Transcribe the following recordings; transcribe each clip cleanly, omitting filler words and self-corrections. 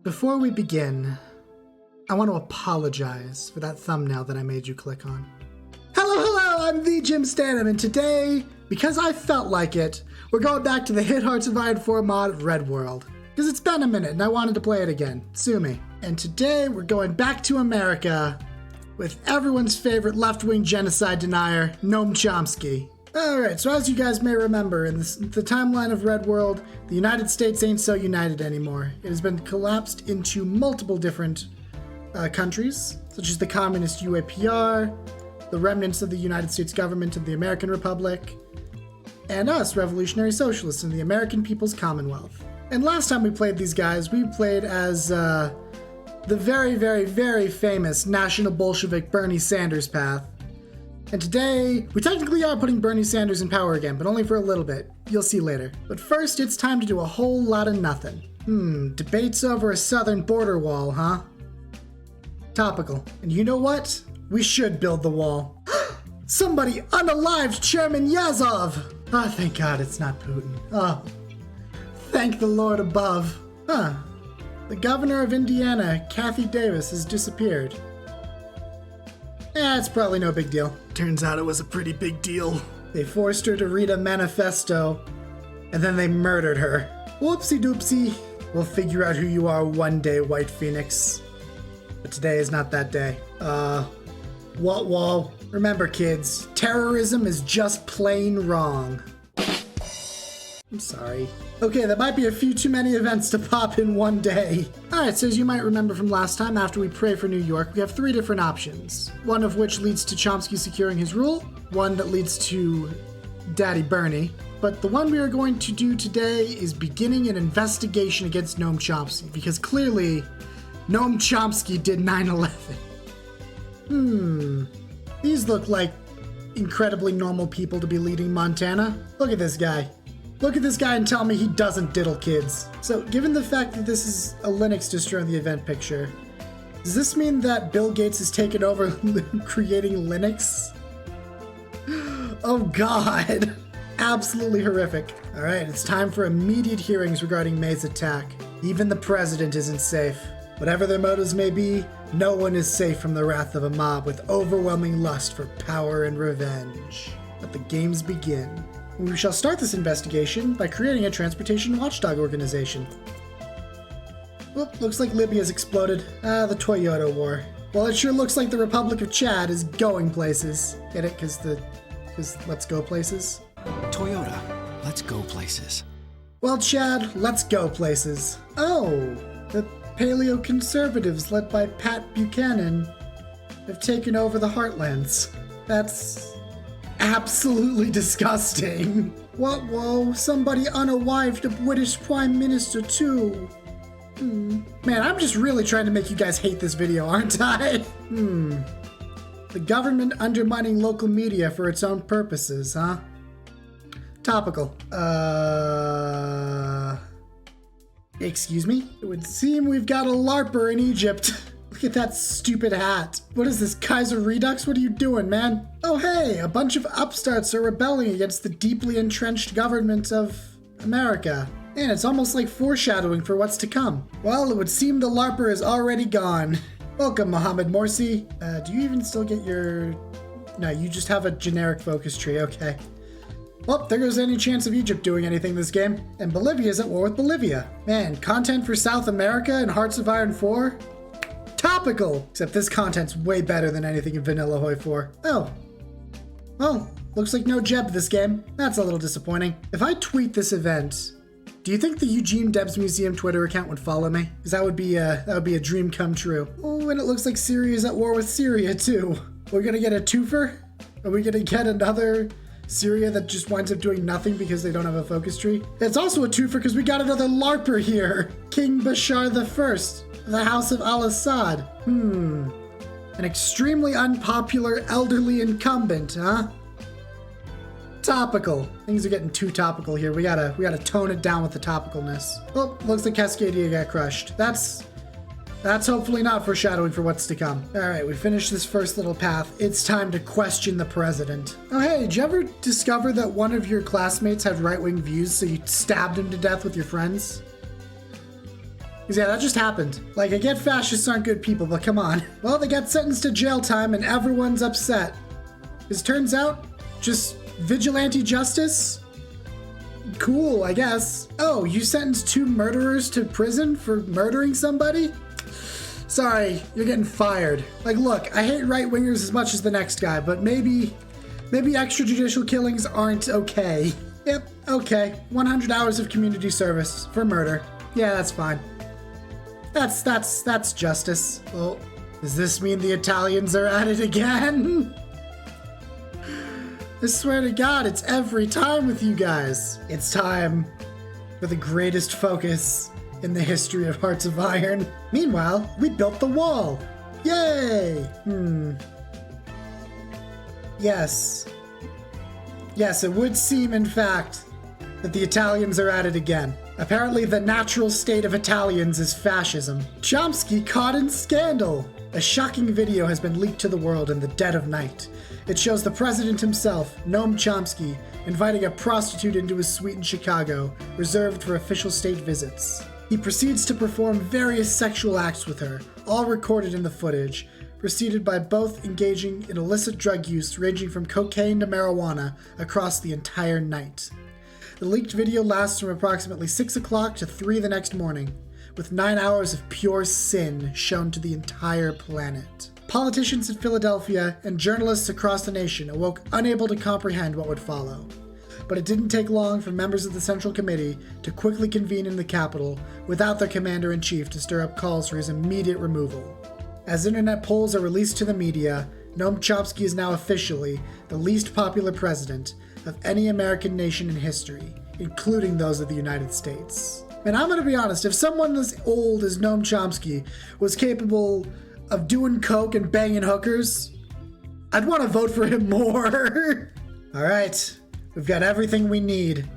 Before we begin, I want to apologize for that thumbnail that I made you click on. Hello, I'm the Jim Stanham, and today, because I felt like it, we're going back to the hit Hearts of Iron 4 mod of Red World. Because it's been a minute and I wanted to play it again. Sue me. And today we're going back to America with everyone's favorite left-wing genocide denier, Noam Chomsky. Alright, so as you guys may remember, in the timeline of Red World, the United States ain't so united anymore. It has been collapsed into multiple different countries, such as the communist UAPR, the remnants of the United States government and the American Republic, and us, revolutionary socialists in the American People's Commonwealth. And last time we played these guys, we played as the very, very, very famous National Bolshevik Bernie Sanders path. And today, we technically are putting Bernie Sanders in power again, but only for a little bit. You'll see later. But first, it's time to do a whole lot of nothing. Debates over a southern border wall, huh? Topical. And you know what? We should build the wall. Somebody unalived Chairman Yazov! Oh, thank God it's not Putin. Oh, thank the Lord above. The governor of Indiana, Kathy Davis, has disappeared. It's probably no big deal. Turns out it was a pretty big deal. They forced her to read a manifesto, and then they murdered her. Whoopsie doopsie. We'll figure out who you are one day, White Phoenix. But today is not that day. What wall? Remember, kids, terrorism is just plain wrong. I'm sorry. Okay, that might be a few too many events to pop in one day. Alright, so as you might remember from last time, after we pray for New York, we have three different options. One of which leads to Chomsky securing his rule, one that leads to Daddy Bernie, but the one we are going to do today is beginning an investigation against Noam Chomsky, because clearly, Noam Chomsky did 9/11. These look like incredibly normal people to be leading Montana. Look at this guy. Look at this guy and tell me he doesn't diddle kids. So, given the fact that this is a Linux distro in the event picture, does this mean that Bill Gates has taken over creating Linux? Oh God. Absolutely horrific. Alright, it's time for immediate hearings regarding May's attack. Even the president isn't safe. Whatever their motives may be, no one is safe from the wrath of a mob with overwhelming lust for power and revenge. Let the games begin. We shall start this investigation by creating a transportation watchdog organization. Oop, looks like Libya's exploded. The Toyota War. Well, it sure looks like the Republic of Chad is going places. Get it? Cause let's go places? Toyota, let's go places. Well, Chad, let's go places. Oh, the paleo-conservatives led by Pat Buchanan have taken over the Heartlands. That's absolutely disgusting. What? Whoa, somebody unalived a British Prime Minister too. Man, I'm just really trying to make you guys hate this video, aren't I? The government undermining local media for its own purposes, huh? Topical. Excuse me? It would seem we've got a LARPer in Egypt. Look at that stupid hat. What is this, Kaiser Redux? What are you doing, man? Oh hey, a bunch of upstarts are rebelling against the deeply entrenched government of America. And it's almost like foreshadowing for what's to come. Well, it would seem the LARPer is already gone. Welcome, Mohammed Morsi. Do you even still get your... No, you just have a generic focus tree, okay. Well, there goes any chance of Egypt doing anything this game. And Bolivia's at war with Bolivia. Man, content for South America and Hearts of Iron 4? Topical! Except this content's way better than anything in Vanilla Hoi 4. Oh. Well, looks like no Jeb this game. That's a little disappointing. If I tweet this event, do you think the Eugene Debs Museum Twitter account would follow me? Because that would be a dream come true. Oh, and it looks like Syria's at war with Syria too. We're gonna get a twofer? Are we gonna get another Syria that just winds up doing nothing because they don't have a focus tree? It's also a twofer because we got another LARPer here. King Bashar I, the House of Al-Assad. An extremely unpopular elderly incumbent, huh? Topical. Things are getting too topical here. We gotta tone it down with the topicalness. Oh, looks like Cascadia got crushed. That's hopefully not foreshadowing for what's to come. Alright, we finished this first little path. It's time to question the president. Oh hey, did you ever discover that one of your classmates had right-wing views, so you stabbed him to death with your friends? Because yeah, that just happened. Like, I get fascists aren't good people, but come on. Well, they got sentenced to jail time and everyone's upset. Because turns out, just vigilante justice? Cool, I guess. Oh, you sentenced 2 murderers to prison for murdering somebody? Sorry, you're getting fired. Like, look, I hate right-wingers as much as the next guy, but maybe extrajudicial killings aren't okay. Yep, okay. 100 hours of community service for murder. Yeah, that's fine. That's justice. Well, does this mean the Italians are at it again? I swear to God, it's every time with you guys. It's time for the greatest focus in the history of Hearts of Iron. Meanwhile, we built the wall. Yay! Yes. Yes, it would seem, in fact, that the Italians are at it again. Apparently, the natural state of Italians is fascism. Chomsky caught in scandal! A shocking video has been leaked to the world in the dead of night. It shows the president himself, Noam Chomsky, inviting a prostitute into his suite in Chicago, reserved for official state visits. He proceeds to perform various sexual acts with her, all recorded in the footage, preceded by both engaging in illicit drug use ranging from cocaine to marijuana across the entire night. The leaked video lasts from approximately 6 o'clock to 3 the next morning, with 9 hours of pure sin shown to the entire planet. Politicians in Philadelphia and journalists across the nation awoke unable to comprehend what would follow. But it didn't take long for members of the Central Committee to quickly convene in the Capitol without their commander-in-chief to stir up calls for his immediate removal. As internet polls are released to the media, Noam Chomsky is now officially the least popular president of any American nation in history, including those of the United States. And I'm gonna be honest, if someone as old as Noam Chomsky was capable of doing coke and banging hookers, I'd want to vote for him more. All right, we've got everything we need.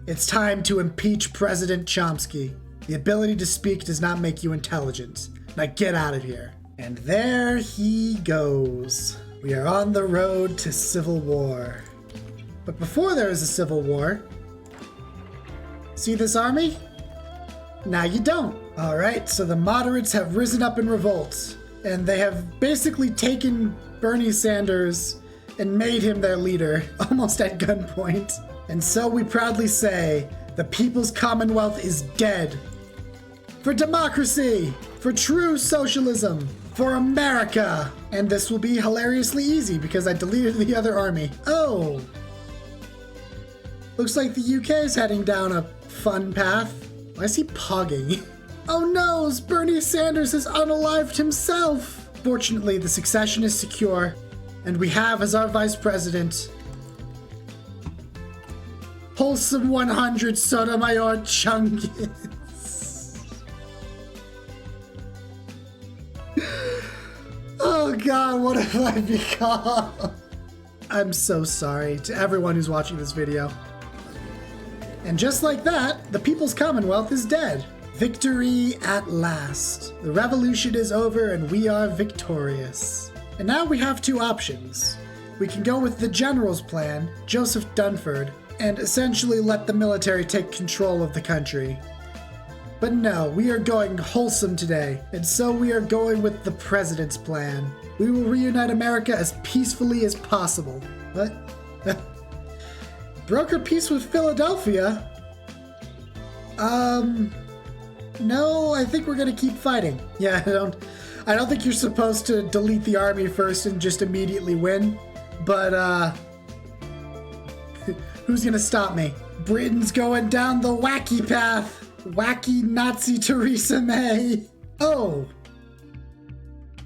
It's time to impeach President Chomsky. The ability to speak does not make you intelligent. Now get out of here. And there he goes. We are on the road to civil war. But before there is a civil war, see this army? Now you don't. All right, so the moderates have risen up in revolt, and they have basically taken Bernie Sanders and made him their leader, almost at gunpoint. And so we proudly say, the People's Commonwealth is dead. For democracy, for true socialism, for America. And this will be hilariously easy because I deleted the other army. Oh. Looks like the UK is heading down a fun path. Why is he pogging? Oh no, Bernie Sanders has unalived himself. Fortunately, the succession is secure, and we have as our vice president, Wholesome 100 Sotomayor Chungus. Oh God, what have I become? I'm so sorry to everyone who's watching this video. And just like that, the People's Commonwealth is dead. Victory at last. The revolution is over and we are victorious. And now we have 2 options. We can go with the general's plan, Joseph Dunford, and essentially let the military take control of the country. But no, we are going wholesome today, and so we are going with the president's plan. We will reunite America as peacefully as possible. What? Broker peace with Philadelphia? No, I think we're gonna keep fighting. Yeah, I don't think you're supposed to delete the army first and just immediately win, but who's gonna stop me? Britain's going down the wacky path. Wacky Nazi Theresa May. Oh.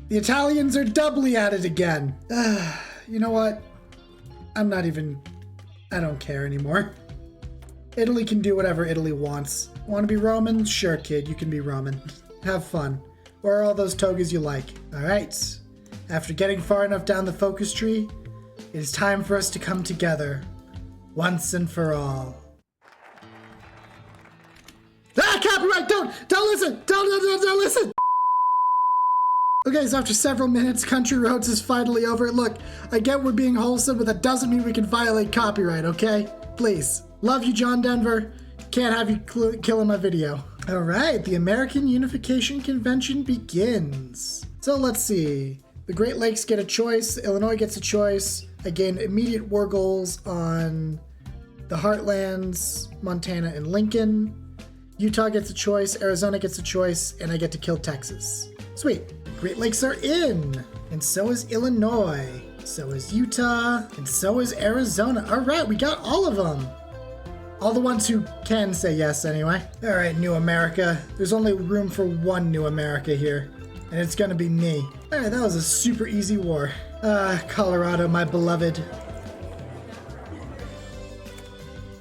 The Italians are doubly at it again. You know what? I don't care anymore. Italy can do whatever Italy wants. Want to be Roman? Sure, kid, you can be Roman. Have fun. Wear all those togas you like. All right. After getting far enough down the focus tree, it is time for us to come together, once and for all. Ah, copyright! Don't listen! Don't listen! Okay, so after several minutes, Country Roads is finally over. Look, I get we're being wholesome, but that doesn't mean we can violate copyright, okay? Please. Love you, John Denver. Can't have you killing my video. All right, the American Unification Convention begins. So let's see. The Great Lakes get a choice. Illinois gets a choice. I gain immediate war goals on the Heartlands, Montana, and Lincoln. Utah gets a choice. Arizona gets a choice. And I get to kill Texas. Sweet. Great Lakes are in. And so is Illinois. So is Utah. And so is Arizona. All right, we got all of them. All the ones who can say yes, anyway. All right, New America. There's only room for one New America here, and it's gonna be me. All right, that was a super easy war. Colorado, my beloved.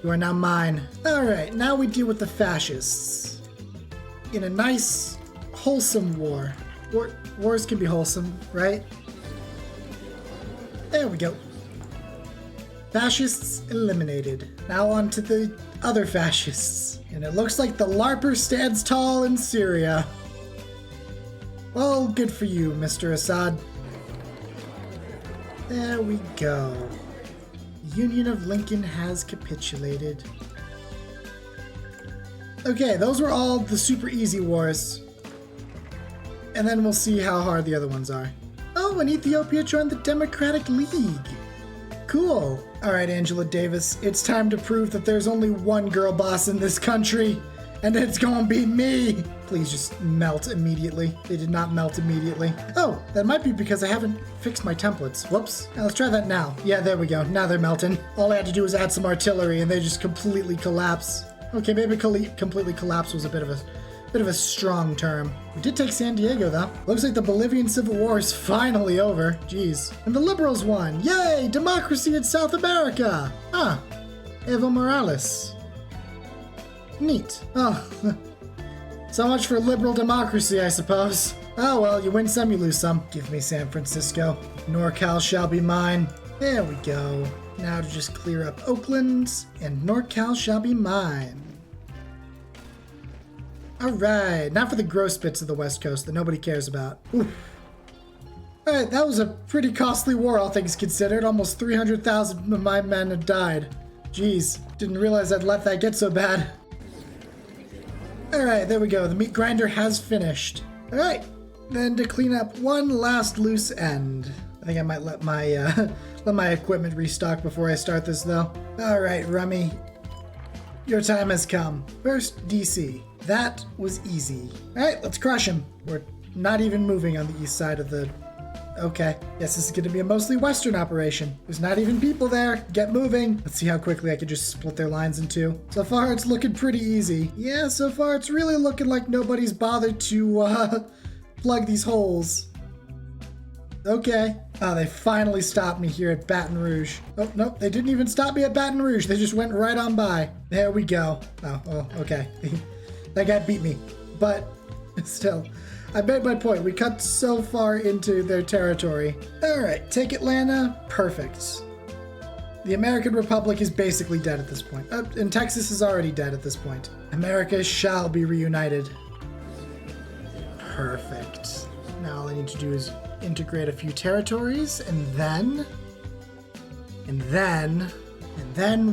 You are now mine. All right, now we deal with the fascists. In a nice, wholesome war. Wars can be wholesome, right? There we go. Fascists eliminated. Now on to the other fascists. And it looks like the LARPer stands tall in Syria. Well, good for you, Mr. Assad. There we go. The Union of Lincoln has capitulated. Okay, those were all the super easy wars. And then we'll see how hard the other ones are. Oh, and Ethiopia joined the Democratic League. Cool. All right, Angela Davis, it's time to prove that there's only one girl boss in this country, and it's gonna be me. Please just melt immediately. They did not melt immediately. Oh, that might be because I haven't fixed my templates. Whoops. Now let's try that now. Yeah, there we go. Now they're melting. All I had to do was add some artillery, and they just completely collapse. Okay, maybe completely collapse was a bit of a strong term. We did take San Diego, though. Looks like the Bolivian Civil War is finally over. Jeez. And the liberals won. Yay! Democracy in South America! Ah, Evo Morales. Neat. Oh, so much for liberal democracy, I suppose. Oh well, you win some, you lose some. Give me San Francisco. NorCal shall be mine. There we go. Now to just clear up Oakland, and NorCal shall be mine. Alright, now for the gross bits of the West Coast that nobody cares about. Alright, that was a pretty costly war, all things considered. Almost 300,000 of my men had died. Jeez, didn't realize I'd let that get so bad. Alright, there we go. The meat grinder has finished. Alright, then to clean up one last loose end. I think I might let my equipment restock before I start this, though. Alright, Rummy. Your time has come. First, DC. That was easy. Alright, let's crush him. We're not even moving on the east side of the... Okay. Yes, this is going to be a mostly western operation. There's not even people there. Get moving. Let's see how quickly I could just split their lines in two. So far, it's looking pretty easy. Yeah, so far, it's really looking like nobody's bothered to, plug these holes. Okay. Oh, they finally stopped me here at Baton Rouge. Oh, nope, they didn't even stop me at Baton Rouge. They just went right on by. There we go. Oh, well, okay. That guy beat me. But still, I made my point. We cut so far into their territory. All right, take Atlanta. Perfect. The American Republic is basically dead at this point. And Texas is already dead at this point. America shall be reunited. Perfect. Now all I need to do is integrate a few territories, and then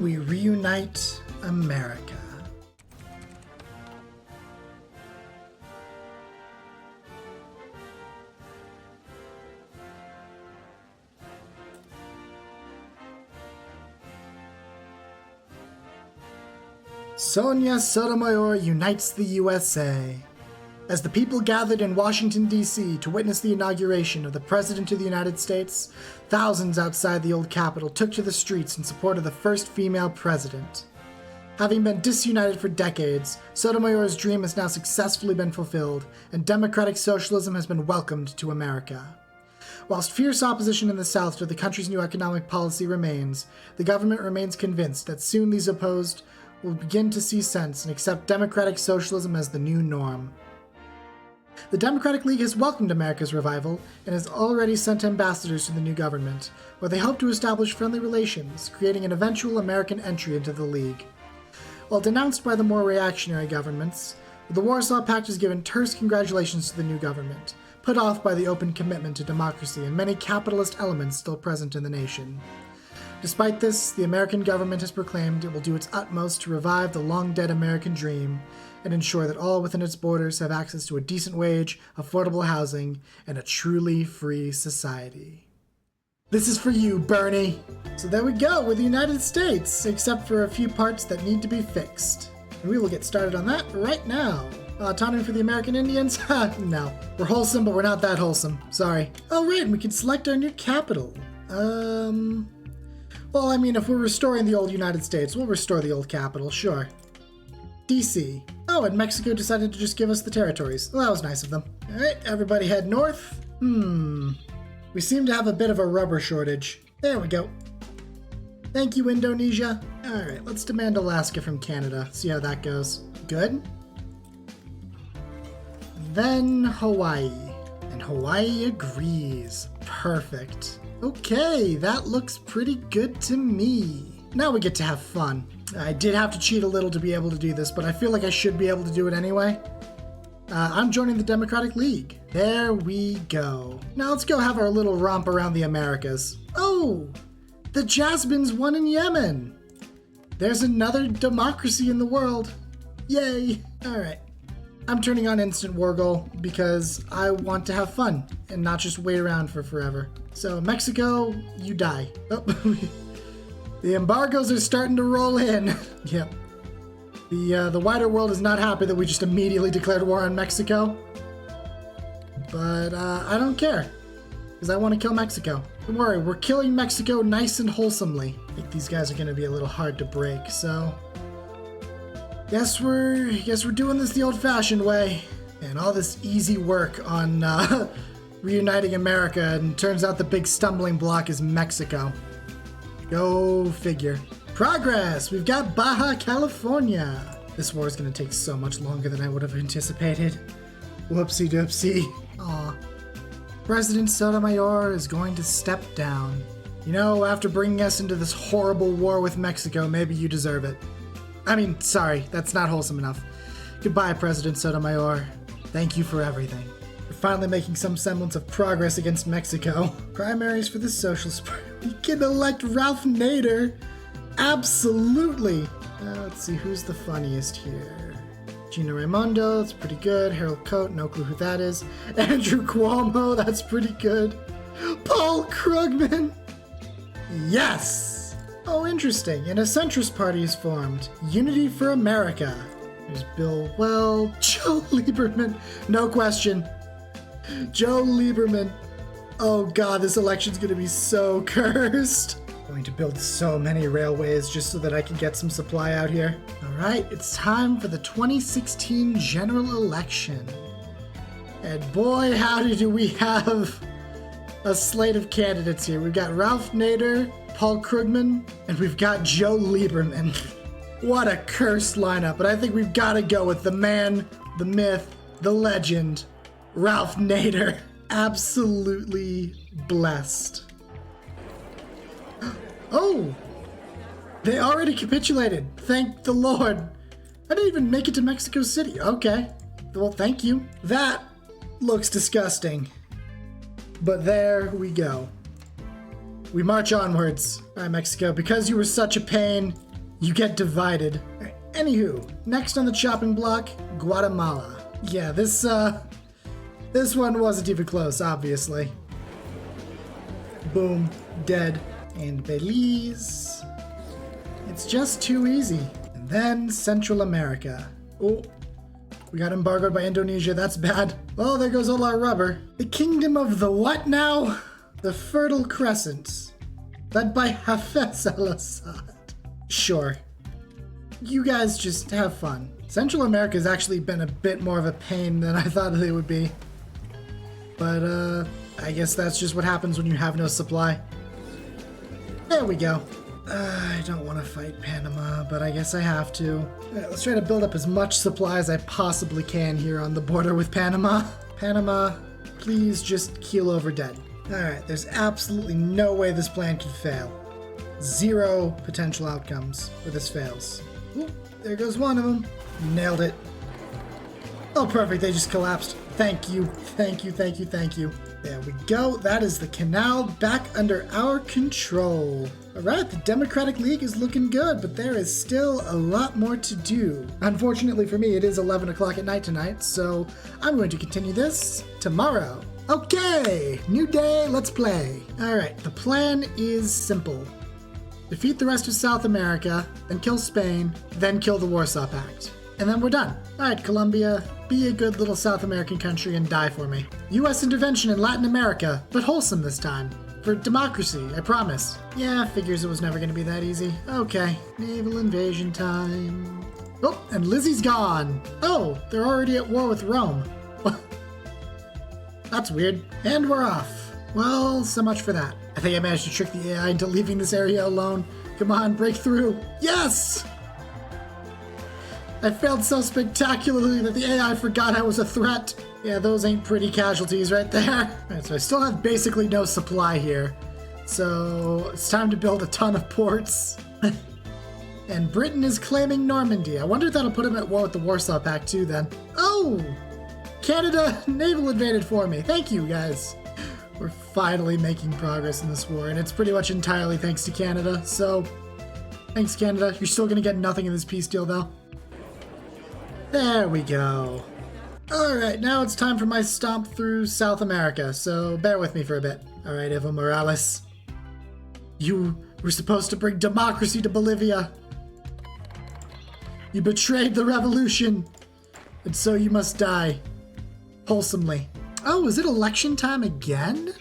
we reunite America. Sonia Sotomayor unites the USA. As the people gathered in Washington, D.C. to witness the inauguration of the President of the United States, thousands outside the old Capitol took to the streets in support of the first female president. Having been disunited for decades, Sotomayor's dream has now successfully been fulfilled, and democratic socialism has been welcomed to America. Whilst fierce opposition in the South to the country's new economic policy remains, the government remains convinced that soon these opposed will begin to see sense and accept democratic socialism as the new norm. The Democratic League has welcomed America's revival and has already sent ambassadors to the new government, where they hope to establish friendly relations, creating an eventual American entry into the League. While denounced by the more reactionary governments, the Warsaw Pact has given terse congratulations to the new government, put off by the open commitment to democracy and many capitalist elements still present in the nation. Despite this, the American government has proclaimed it will do its utmost to revive the long-dead American dream, and ensure that all within its borders have access to a decent wage, affordable housing, and a truly free society. This is for you, Bernie. So there we go, we're the United States, except for a few parts that need to be fixed. And we will get started on that right now. Autonomy for the American Indians? Ha, no. We're wholesome, but we're not that wholesome. Sorry. Oh, right, and we can select our new capital. Well, I mean, if we're restoring the old United States, we'll restore the old capital, sure. DC. Oh, and Mexico decided to just give us the territories. Well, that was nice of them. All right, everybody head north. We seem to have a bit of a rubber shortage. There we go. Thank you, Indonesia. All right, let's demand Alaska from Canada. See how that goes. Good. Then Hawaii. And Hawaii agrees. Perfect. Okay, that looks pretty good to me. Now we get to have fun. I did have to cheat a little to be able to do this, but I feel like I should be able to do it anyway. I'm joining the Democratic League. There we go. Now let's go have our little romp around the Americas. Oh, the Jasmines won in Yemen. There's another democracy in the world. Yay. All right. I'm turning on instant war goal because I want to have fun and not just wait around for forever. So Mexico, you die. Oh, the embargoes are starting to roll in. Yep. The wider world is not happy that we just immediately declared war on Mexico. But I don't care because I want to kill Mexico. Don't worry, we're killing Mexico nice and wholesomely. I think these guys are going to be a little hard to break, so guess we're doing this the old-fashioned way. And all this easy work on reuniting America, and turns out the big stumbling block is Mexico. Go figure. Progress! We've got Baja California. This war is going to take so much longer than I would have anticipated. Whoopsie doopsie. Aw. President Sotomayor is going to step down. You know, after bringing us into this horrible war with Mexico, maybe you deserve it. I mean, sorry, that's not wholesome enough. Goodbye, President Sotomayor. Thank you for everything. We're finally making some semblance of progress against Mexico. Primaries for the Socialist Party. We can elect Ralph Nader. Absolutely. Let's see, who's the funniest here? Gina Raimondo, that's pretty good. Harold Cote, no clue who that is. Andrew Cuomo, that's pretty good. Paul Krugman. Yes! Oh, interesting. And a centrist party is formed. Unity for America. There's Bill Well, Joe Lieberman. No question. Joe Lieberman. Oh god, this election's gonna be so cursed. I'm going to build so many railways just so that I can get some supply out here. Alright, it's time for the 2016 general election. And boy, howdy do we have a slate of candidates here. We've got Ralph Nader, Paul Krugman, and we've got Joe Lieberman. What a cursed lineup, but I think we've got to go with the man, the myth, the legend, Ralph Nader. Absolutely blessed. Oh! They already capitulated. Thank the Lord. I didn't even make it to Mexico City. Okay. Well, thank you. That looks disgusting. But there we go. We march onwards. All right, Mexico, because you were such a pain, you get divided. Right, anywho, next on the chopping block, Guatemala. Yeah, this one wasn't even close, obviously. Boom, dead. And Belize. It's just too easy. And then Central America. Oh, we got embargoed by Indonesia. That's bad. Well, there goes all our rubber. The Kingdom of the what now? The Fertile Crescent. Led by Hafez al-Assad. Sure. You guys just have fun. Central America has actually been a bit more of a pain than I thought they would be. But, I guess that's just what happens when you have no supply. There we go. I don't want to fight Panama, but I guess I have to. Alright, let's try to build up as much supply as I possibly can here on the border with Panama. Panama, please just keel over dead. Alright, there's absolutely no way this plan could fail. Zero potential outcomes where this fails. Ooh, there goes one of them. Nailed it. Oh, perfect, they just collapsed. Thank you, thank you, thank you, thank you. There we go. That is the canal back under our control. All right, the Democratic League is looking good, but there is still a lot more to do. Unfortunately for me, it is 11 o'clock at night tonight, so I'm going to continue this tomorrow. Okay, new day, let's play. All right, the plan is simple. Defeat the rest of South America, then kill Spain, then kill the Warsaw Pact. And then we're done. All right, Colombia, be a good little South American country and die for me. U.S. intervention in Latin America, but wholesome this time. For democracy, I promise. Yeah, figures it was never going to be that easy. Okay, naval invasion time. Oh, and Lizzie's gone. Oh, they're already at war with Rome. That's weird. And we're off. Well, so much for that. I think I managed to trick the AI into leaving this area alone. Come on, break through. Yes! I failed so spectacularly that the AI forgot I was a threat. Yeah, those ain't pretty casualties right there. Alright, so I still have basically no supply here. So it's time to build a ton of ports. And Britain is claiming Normandy. I wonder if that'll put him at war with the Warsaw Pact too then. Oh! Canada naval invaded for me. Thank you, guys. We're finally making progress in this war, and it's pretty much entirely thanks to Canada. So, thanks, Canada. You're still gonna get nothing in this peace deal, though. There we go. Alright, now it's time for my stomp through South America, so bear with me for a bit. Alright, Evo Morales. You were supposed to bring democracy to Bolivia. You betrayed the revolution, and so you must die. Wholesomely. Oh, is it election time again?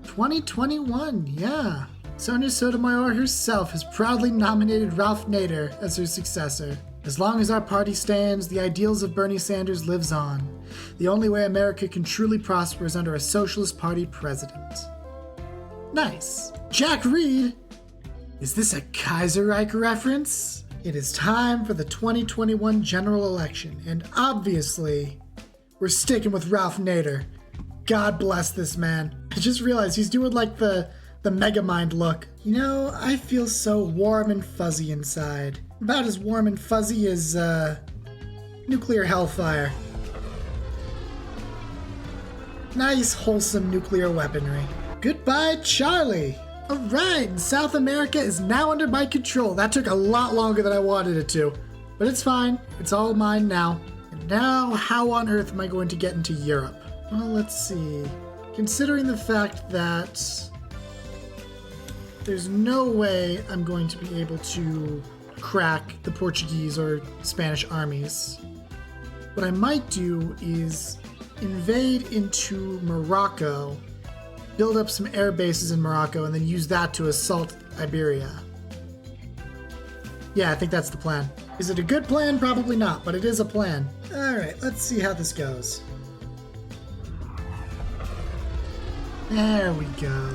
2021, yeah. Sonia Sotomayor herself has proudly nominated Ralph Nader as her successor. As long as our party stands, the ideals of Bernie Sanders lives on. The only way America can truly prosper is under a Socialist Party president. Nice. Jack Reed? Is this a Kaiserreich reference? It is time for the 2021 general election, and obviously, we're sticking with Ralph Nader. God bless this man. I just realized he's doing like the Megamind look. You know, I feel so warm and fuzzy inside. About as warm and fuzzy as, nuclear hellfire. Nice, wholesome nuclear weaponry. Goodbye, Charlie. All right, South America is now under my control. That took a lot longer than I wanted it to, but it's fine. It's all mine now. And now, how on earth am I going to get into Europe? Well, let's see. Considering the fact that there's no way I'm going to be able to crack the Portuguese or Spanish armies, what I might do is invade into Morocco, build up some air bases in Morocco, and then use that to assault Iberia. Yeah, I think that's the plan. Is it a good plan? Probably not, but it is a plan. Alright, let's see how this goes. There we go.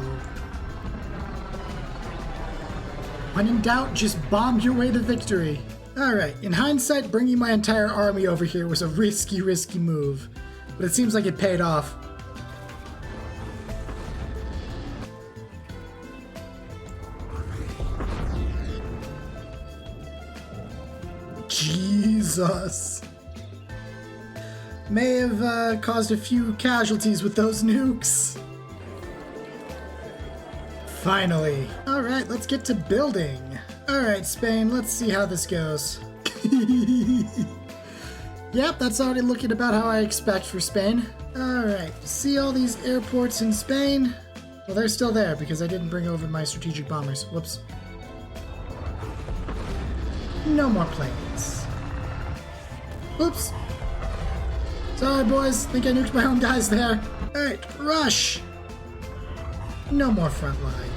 When in doubt, just bomb your way to victory. Alright, in hindsight, bringing my entire army over here was a risky move. But it seems like it paid off. Jesus. May have caused a few casualties with those nukes. Finally. Alright, let's get to building. Alright, Spain, let's see how this goes. Yep, that's already looking about how I expect for Spain. Alright, see all these airports in Spain? Well, they're still there because I didn't bring over my strategic bombers. Whoops. No more planes. Oops. Sorry, boys. Think I nuked my own guys there. Alright, rush. No more front line.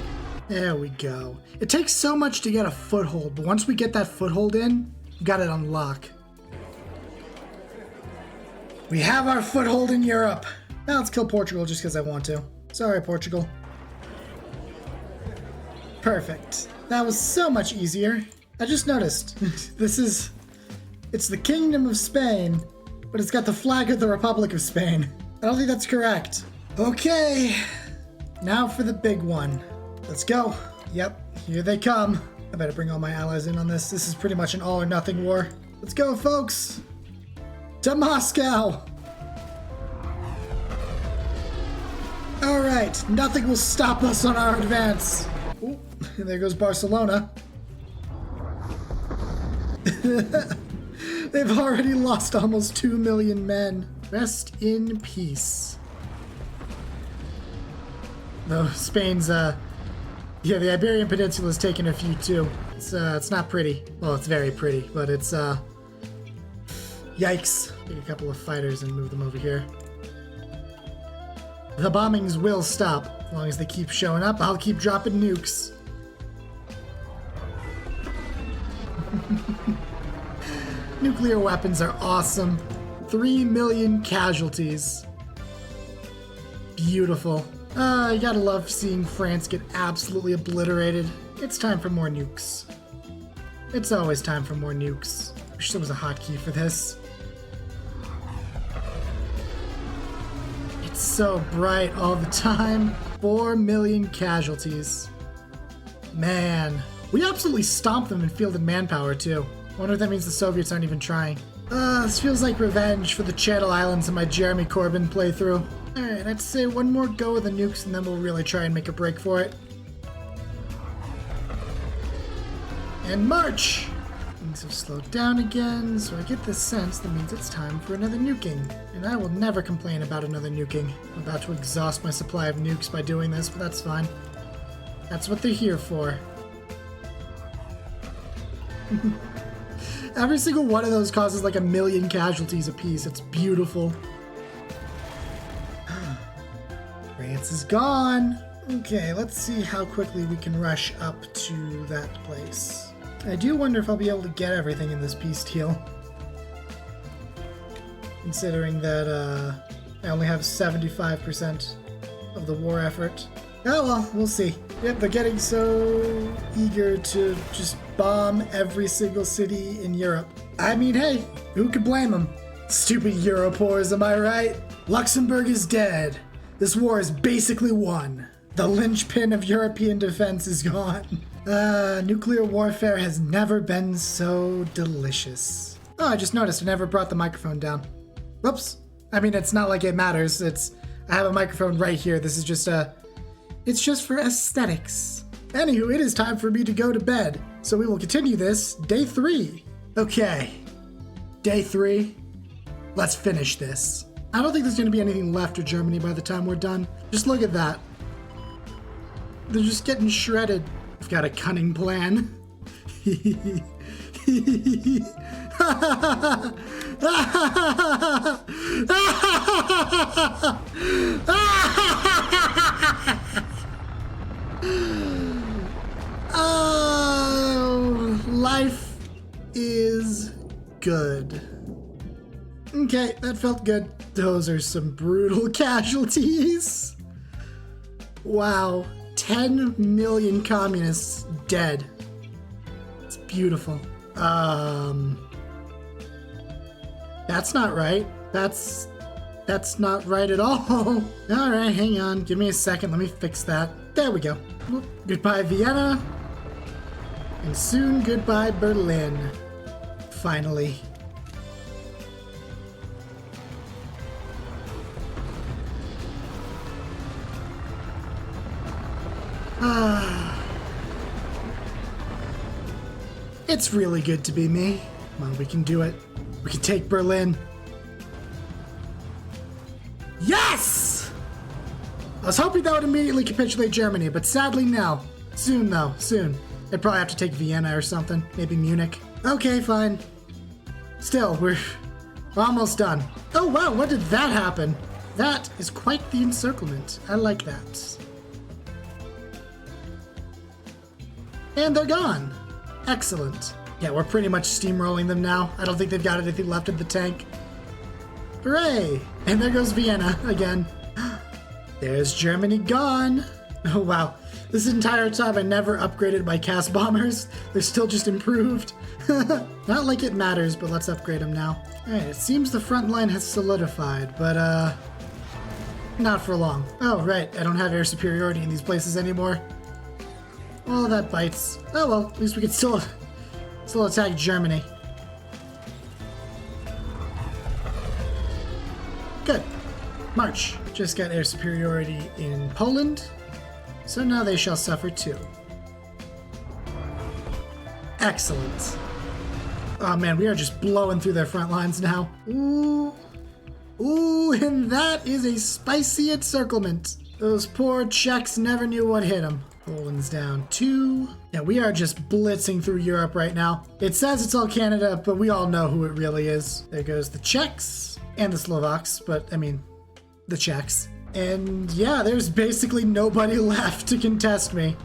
There we go. It takes so much to get a foothold, but once we get that foothold in, we got it on lock. We have our foothold in Europe. Now let's kill Portugal just because I want to. Sorry, Portugal. Perfect. That was so much easier. I just noticed. It's the Kingdom of Spain, but it's got the flag of the Republic of Spain. I don't think that's correct. Okay. Now for the big one. Let's go. Yep, here they come. I better bring all my allies in on this. This is pretty much an all or nothing war. Let's go, folks. To Moscow. All right, nothing will stop us on our advance. Ooh, there goes Barcelona. They've already lost almost 2 million men. Rest in peace. Though Spain's, yeah, the Iberian Peninsula's taken a few too. It's not pretty. Well, it's very pretty, but it's, yikes. Take a couple of fighters and move them over here. The bombings will stop. As long as they keep showing up, I'll keep dropping nukes. Nuclear weapons are awesome. 3 million casualties. Beautiful. You gotta love seeing France get absolutely obliterated. It's time for more nukes. It's always time for more nukes. Wish there was a hotkey for this. It's so bright all the time. 4 million casualties. Man. We absolutely stomped them in fielded manpower too. Wonder if that means the Soviets aren't even trying. This feels like revenge for the Channel Islands in my Jeremy Corbyn playthrough. Alright, I'd say one more go with the nukes and then we'll really try and make a break for it. And march! Things have slowed down again, so I get this sense that means it's time for another nuking. And I will never complain about another nuking. I'm about to exhaust my supply of nukes by doing this, but that's fine. That's what they're here for. Every single one of those causes like 1 million casualties apiece. It's beautiful. France is gone. Okay, let's see how quickly we can rush up to that place. I do wonder if I'll be able to get everything in this peace deal. Considering that I only have 75% of the war effort. Oh well, we'll see. Yep, they're getting so eager to just bomb every single city in Europe. I mean, hey, who could blame them? Stupid Europors, am I right? Luxembourg is dead. This war is basically won. The linchpin of European defense is gone. Nuclear warfare has never been so delicious. Oh, I just noticed I never brought the microphone down. Whoops. I mean, it's not like it matters. I have a microphone right here. This is just it's just for aesthetics. Anywho, it is time for me to go to bed. So we will continue this day 3. Okay. Day 3. Let's finish this. I don't think there's going to be anything left of Germany by the time we're done. Just look at that. They're just getting shredded. I've got a cunning plan. Oh, life is good. Okay, that felt good. Those are some brutal casualties. Wow, 10 million communists dead. It's beautiful. That's not right. That's not right at all. All right, hang on. Give me a second. Let me fix that. There we go. Goodbye, Vienna. And soon goodbye, Berlin. Finally. It's really good to be me. Come on, we can do it. We can take Berlin. Yes! I was hoping that would immediately capitulate Germany, but sadly no. Soon though, soon. I'd probably have to take Vienna or something. Maybe Munich. Okay, fine. Still, we're almost done. Oh wow, when did that happen? That is quite the encirclement. I like that. And they're gone. Excellent. Yeah, we're pretty much steamrolling them now. I don't think they've got anything left in the tank. Hooray! And there goes Vienna again. There's Germany gone. Oh wow. This entire time I never upgraded my cast bombers. They're still just improved. Not like it matters, but let's upgrade them now. Alright, it seems the front line has solidified, but not for long. Oh right, I don't have air superiority in these places anymore. Well, that bites. Oh well, at least we can still attack Germany. Good. March. march. Just got air superiority in Poland, so now they shall suffer too. Excellent. Oh man, we are just blowing through their front lines now. Ooh. Ooh, and that is a spicy encirclement. Those poor Czechs never knew what hit them. Poland's down 2. Yeah, we are just blitzing through Europe right now. It says it's all Canada, but we all know who it really is. There goes the Czechs and the Slovaks, but I mean, the Czechs. And yeah, there's basically nobody left to contest me.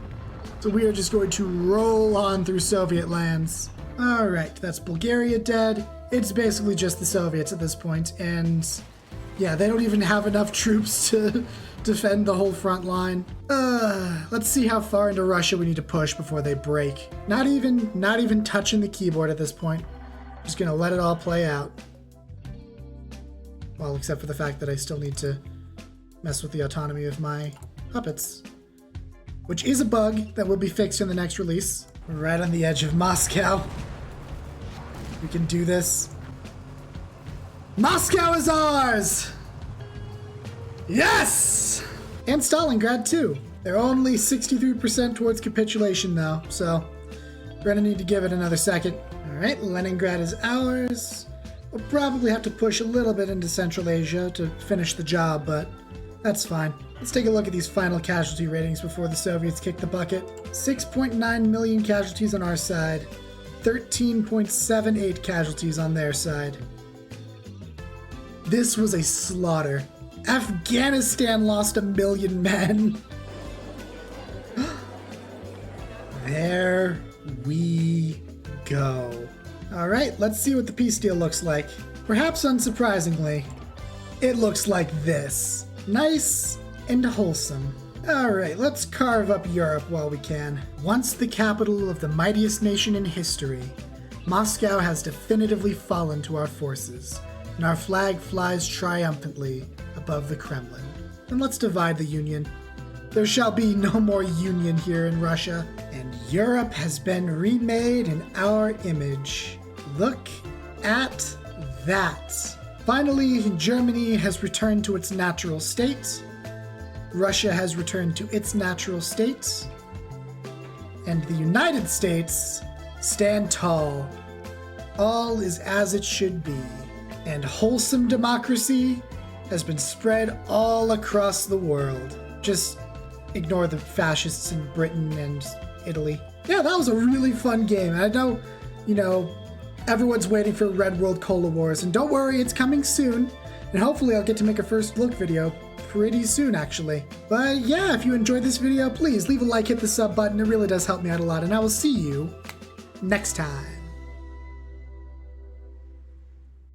So we are just going to roll on through Soviet lands. All right, that's Bulgaria dead. It's basically just the Soviets at this point, and yeah, they don't even have enough troops to defend the whole front line. Let's see how far into Russia we need to push before they break. Not even touching the keyboard at this point. Just gonna let it all play out. Well, except for the fact that I still need to mess with the autonomy of my puppets, which is a bug that will be fixed in the next release. We're right on the edge of Moscow. We can do this. Moscow is ours! Yes! And Stalingrad too. They're only 63% towards capitulation though, so we're gonna need to give it another second. All right, Leningrad is ours. We'll probably have to push a little bit into Central Asia to finish the job, but that's fine. Let's take a look at these final casualty ratings before the Soviets kick the bucket. 6.9 million casualties on our side. 13.78 casualties on their side. This was a slaughter. Afghanistan lost 1 million men. There we go. All right, let's see what the peace deal looks like. Perhaps unsurprisingly, it looks like this. Nice and wholesome. All right, let's carve up Europe while we can. Once the capital of the mightiest nation in history, Moscow has definitively fallen to our forces, and our flag flies triumphantly above the Kremlin. And let's divide the Union. There shall be no more Union here in Russia, and Europe has been remade in our image. Look at that. Finally, Germany has returned to its natural state. Russia has returned to its natural state, and the United States stand tall. All is as it should be, and wholesome democracy has been spread all across the world. Just ignore the fascists in Britain and Italy. Yeah, that was a really fun game. I know, everyone's waiting for Red World Cola Wars, and don't worry, it's coming soon, and hopefully I'll get to make a first look video pretty soon, actually. But yeah, if you enjoyed this video, please leave a like, hit the sub button. It really does help me out a lot, and I will see you next time.